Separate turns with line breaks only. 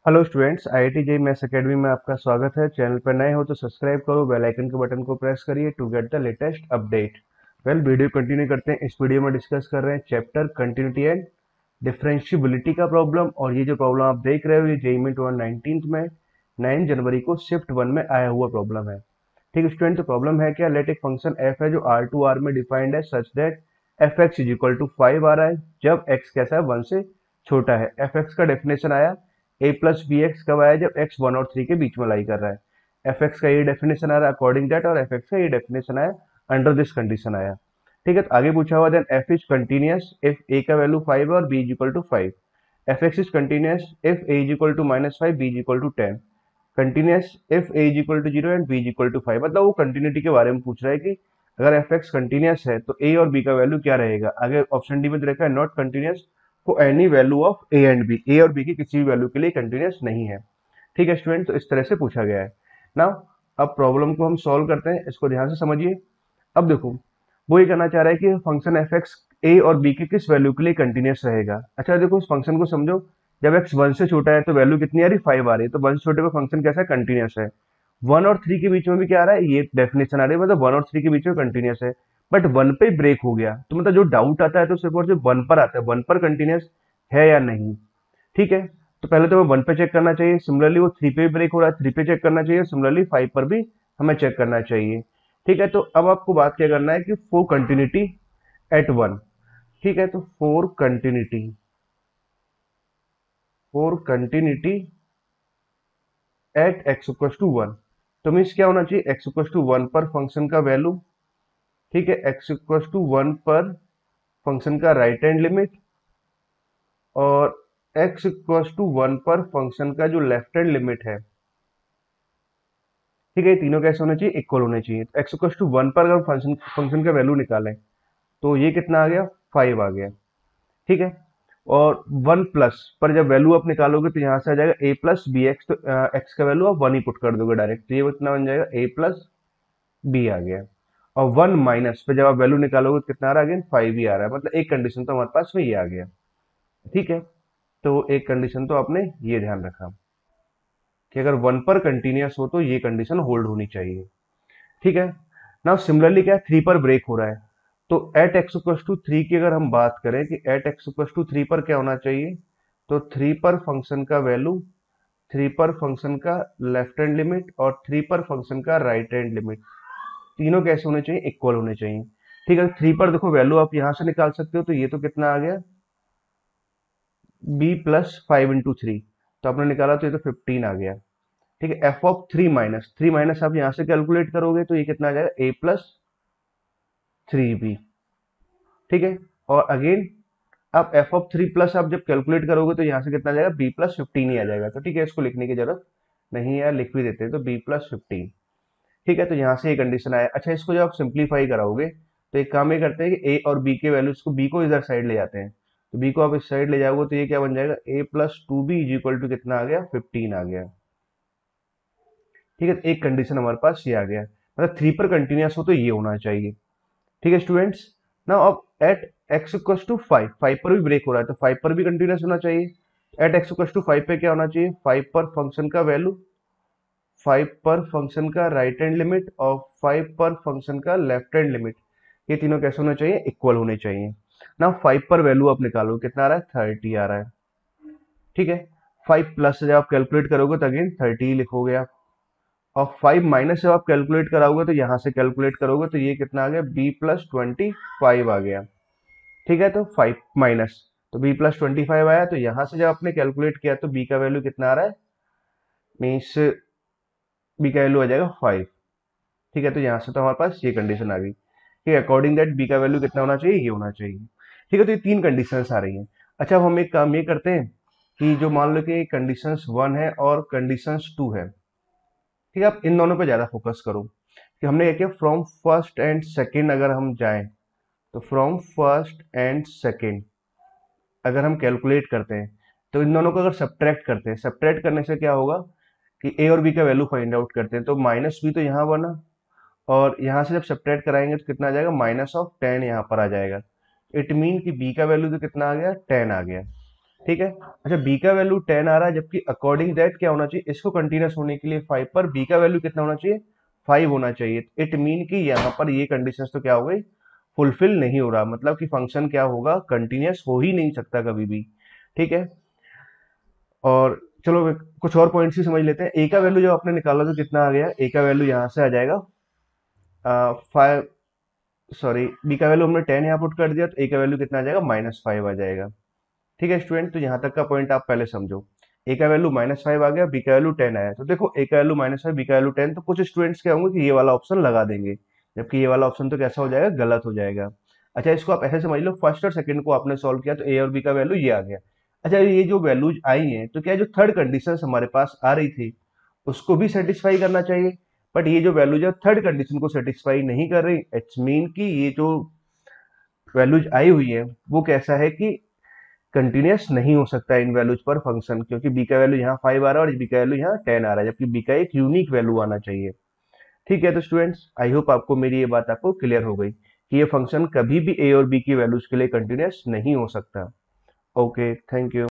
Hello students, IIT JEE maths academy में आपका स्वागत है। चैनल पर नए हो तो सब्सक्राइब करो, बेल आइकन के बटन को प्रेस करिए to get the latest update. Video continue करते हैं। इस वीडियो में डिस्कस कर रहे हैं चैप्टर कंटिन्यूटी एंड डिफरेंशियबिलिटी का प्रॉब्लम। और ये जो प्रॉब्लम आप देख रहे हो ये जेईई में 19 में 9 जनवरी को शिफ्ट 1 में आया हुआ प्रॉब्लम है। ठीक है स्टूडेंट, तो प्रॉब्लम है क्या, लेट एक फंक्शन एफ है जो R2R में डिफाइंड है such that f x is equal to 5 आ रहा है जब एक्स कैसा है 1 से छोटा है। एफ एक्स का डेफिनेशन आया a प्लस बी एक्स कब आया, जब x 1 और 3 के बीच में लाई कर रहा है। एफ एक्स का ये डेफिनेशन आ रहा है अकॉर्डिंग दैट, और एफ एक्स का ये डेफिनेशन आया अंडर दिस कंडीशन आया। ठीक है, तो आगे पूछा हुआ then f is continuous if a का वैल्यू 5 है और b is equal to 5। F x is continuous if a is equal to -5, b is equal to 10। Continuous if a is equal to 0 and b is equal to 5। मतलब वो continuity के बारे में पूछ रहा है कि अगर एफ एक्स कंटिन्यूअस है तो a और b का वैल्यू क्या रहेगा। आगे ऑप्शन डी में देखा है नॉट कंटिन्यूअस को any value of A and B, A और बी की किसी भी वैल्यू के लिए कंटिन्यूअस नहीं है। ठीक है स्टूडेंट, तो इस तरह से पूछा गया है ना। अब प्रॉब्लम को हम सॉल्व करते हैं, इसको ध्यान से समझिए। अब देखो, वो ये कहना चाह रहा है कि फंक्शन एफ एक्स ए और बी के किस वैल्यू के लिए कंटिन्यूअस रहेगा। अच्छा देखो, इस फंक्शन को समझो, जब एक्स 1 से छोटा है तो वैल्यू कितनी आ रही, 5 आ रही है, तो 1 से छोटे पे फंक्शन कैसा है, कंटिन्यूअस है। 1 और 3 के बीच में भी क्या आ रहा है, ये डेफिनेशन आ रही है, मतलब 1 और 3 के बीच में कंटिन्यूअस है। बट 1 पे ब्रेक हो गया तो मतलब जो डाउट आता है तो सिर्फ और सिर्फ 1 पर आता है, 1 पर कंटिन्यूअस है या नहीं। ठीक है, तो पहले तो हमें 1 पे चेक करना चाहिए, सिमिलरली वो 3 पे भी ब्रेक हो रहा है, 3 पे चेक करना चाहिए, सिमिलरली 5 पर भी हमें चेक करना चाहिए। ठीक है, तो अब आपको बात क्या करना है कि फॉर कंटिन्यूटी एट 1। ठीक है, तो for continuity at x equal to 1, तो मीन्स क्या होना चाहिए, एक्स इक्वल टू 1 पर फंक्शन का वैल्यू। ठीक है, एक्स इक्वल टू 1 पर फंक्शन का राइट हैंड लिमिट, और x इक्वल टू 1 पर फंक्शन का जो लेफ्ट हैंड लिमिट है। ठीक है, ये तीनों कैसे होने चाहिए, इक्वल होने चाहिए। तो x इक्वल टू 1 पर अगर फंक्शन फंक्शन का वैल्यू निकालें तो ये कितना आ गया, 5 आ गया। ठीक है, और 1 प्लस पर जब वैल्यू आप निकालोगे तो यहाँ से आ जाएगा a प्लस बी एक्स, तो x का वैल्यू आप 1 ही पुट कर दोगे डायरेक्ट, तो ये कितना बन जाएगा, a प्लस बी आ गया। और 1 माइनस पे जब आप वैल्यू निकालोगे तो कितना आ रहा है, अगेन 5 ही आ रहा है, मतलब एक कंडीशन तो हमारे पास में ये आ गया। ठीक है, तो एक कंडीशन तो आपने ये ध्यान रखा कि अगर 1 पर कंटिन्यूअस हो तो ये कंडीशन होल्ड होनी चाहिए। ठीक है, नाउ सिमिलरली क्या है, 3 पर ब्रेक हो रहा है, तो एट एक्स इक्वल टू 3 की अगर हम बात करें कि एट एक्स इक्वल टू 3 पर क्या होना चाहिए, तो 3 पर फंक्शन का वैल्यू, 3 पर फंक्शन का लेफ्ट हैंड लिमिट और 3 पर फंक्शन का राइट हैंड लिमिट, तीनों कैसे होने चाहिए, इक्वल होने चाहिए। ठीक है, 3 पर देखो वैल्यू आप यहां से निकाल सकते हो, तो ये तो कितना आ गया, बी प्लस 5 इंटू 3, तो आपने निकाला तो ये तो 15 आ गया। ठीक है, एफ ऑफ 3 माइनस आप यहां से कैलकुलेट करोगे तो ये कितना आ जाएगा, a प्लस 3b। ठीक है, और अगेन आप एफ ऑफ 3 प्लस आप जब कैलकुलेट करोगे तो यहाँ से कितना आ जाएगा, b प्लस 15 ही आ जाएगा। तो ठीक है, इसको लिखने की जरूरत नहीं है, लिख भी देते हैं, तो b प्लस 15। ठीक है, तो यहाँ से ये कंडीशन आया। अच्छा, इसको जब आप सिंप्लीफाई कराओगे तो एक काम ये करते हैं कि a और b के वैल्यूज को, b को इधर साइड ले जाते हैं, तो b को आप इस साइड ले जाओगे तो ये क्या बन जाएगा, a plus 2b is equal to कितना आ गया, 15 आ गया। ठीक है, तो एक कंडीशन हमारे पास ये आ गया, मतलब 3 पर कंटिन्यूअस हो तो ये होना चाहिए। ठीक है स्टूडेंट्स, नाउ अब एट एक्स इक्वल टू 5, 5 पर भी ब्रेक हो रहा है तो 5 पर भी कंटिन्यूअस होना चाहिए। एट एक्स इक्वल टू 5 पे क्या होना चाहिए, 5 पर फंक्शन का वैल्यू, 5 पर फंक्शन का राइट हैंड लिमिट और 5 पर फंक्शन का लेफ्ट हैंड लिमिट, ये तीनों कैसे होने चाहिए, इक्वल होने चाहिए ना। 5 पर वैल्यू आप निकालो कितना आ रहा है, 30 आ रहा है। ठीक है, 5 प्लस जब आप कैलकुलेट करोगे तो अगेन 30 लिखोगे आप, और 5 माइनस जब आप कैलकुलेट कराओगे तो यहां से कैलकुलेट करोगे तो ये कितना आ गया, b प्लस 25 आ गया। ठीक है, तो 5 माइनस, तो b प्लस 25 आया, तो यहां से जब आपने कैलकुलेट किया तो b का वैल्यू कितना आ रहा है, मीन्स b का वैल्यू आ जाएगा 5। ठीक है, तो यहां से तो हमारे पास ये कंडीशन आ गई कि अकॉर्डिंग दैट b का वैल्यू कितना होना चाहिए, ये होना चाहिए। ठीक है, तो ये तीन कंडीशंस आ रही हैं। अच्छा, अब हम एक काम ये करते हैं कि जो मान लो कि कंडीशंस 1 है और कंडीशंस 2 है, ठीक है, आप इन दोनों पे ज्यादा फोकस करो कि हमने क्या किया, फ्रॉम फर्स्ट एंड सेकेंड अगर हम जाएं तो फ्रॉम फर्स्ट एंड सेकेंड अगर हम कैलकुलेट करते हैं तो इन दोनों को अगर सब्ट्रैक्ट करते हैं, सब्ट्रैक्ट करने से क्या होगा कि ए और बी का वैल्यू फाइंड आउट करते हैं, तो माइनस बी तो यहाँ बना, और यहाँ से जब सब्ट्रैक्ट कराएंगे तो कितना आ जाएगा, माइनस ऑफ 10 यहाँ पर आ जाएगा। इट मीन कि बी का वैल्यू तो कितना आ गया, 10 आ गया। ठीक है। अच्छा, बी का वैल्यू 10 आ रहा है, जबकि अकॉर्डिंग दैट क्या होना चाहिए, इसको कंटिन्यूस होने के लिए 5 पर बी का वैल्यू कितना होना चाहिए, 5 होना चाहिए। इट मीन कि यहाँ पर ये कंडीशन तो क्या हो गई, फुलफिल नहीं हो रहा, मतलब कि फंक्शन क्या होगा, कंटिन्यूस हो ही नहीं सकता कभी भी। ठीक है। और चलो कुछ और पॉइंट्स ही समझ लेते हैं। ए का वैल्यू जब आपने निकाला तो कितना आ गया, ए का वैल्यू यहाँ से आ जाएगा 5, सॉरी बी का वैल्यू हमने 10 यहाँ पुट कर दिया, तो ए का वैल्यू कितना आ जाएगा, -5 आ जाएगा। ठीक है स्टूडेंट, तो यहाँ तक का पॉइंट आप पहले समझो। ए का वैल्यू -5 आ गया, बी का वैल्यू 10 आया, तो देखो ए का वैल्यू -5, बी का वैल्यू 10, तो कुछ स्टूडेंट्स क्या होंगे कि ये वाला ऑप्शन लगा देंगे, जबकि ये वाला ऑप्शन तो कैसा हो जाएगा, गलत हो जाएगा। अच्छा, इसको आप ऐसे समझ लो, फर्स्ट और सेकंड को आपने सॉल्व किया तो ए और बी का वैल्यू ये आ गया। अच्छा, ये जो वैल्यूज आई हैं, तो क्या जो थर्ड कंडीशन हमारे पास आ रही थी उसको भी सेटिस्फाई करना चाहिए, बट ये जो वैल्यूज है थर्ड कंडीशन को सेटिस्फाई नहीं कर रही। इट्स मीन कि ये जो वैल्यूज आई हुई है वो कैसा है कि कंटिन्यूस नहीं हो सकता इन वैल्यूज पर फंक्शन, क्योंकि बी का वैल्यू यहाँ 5 आ रहा है और बी का वैल्यू यहाँ 10 आ रहा है, जबकि बी का एक यूनिक वैल्यू आना चाहिए। ठीक है, तो स्टूडेंट्स आई होप आपको मेरी ये बात आपको क्लियर हो गई कि ये फंक्शन कभी भी ए और बी की वैल्यूज के लिए कंटिन्यूस नहीं हो सकता। Okay, thank you.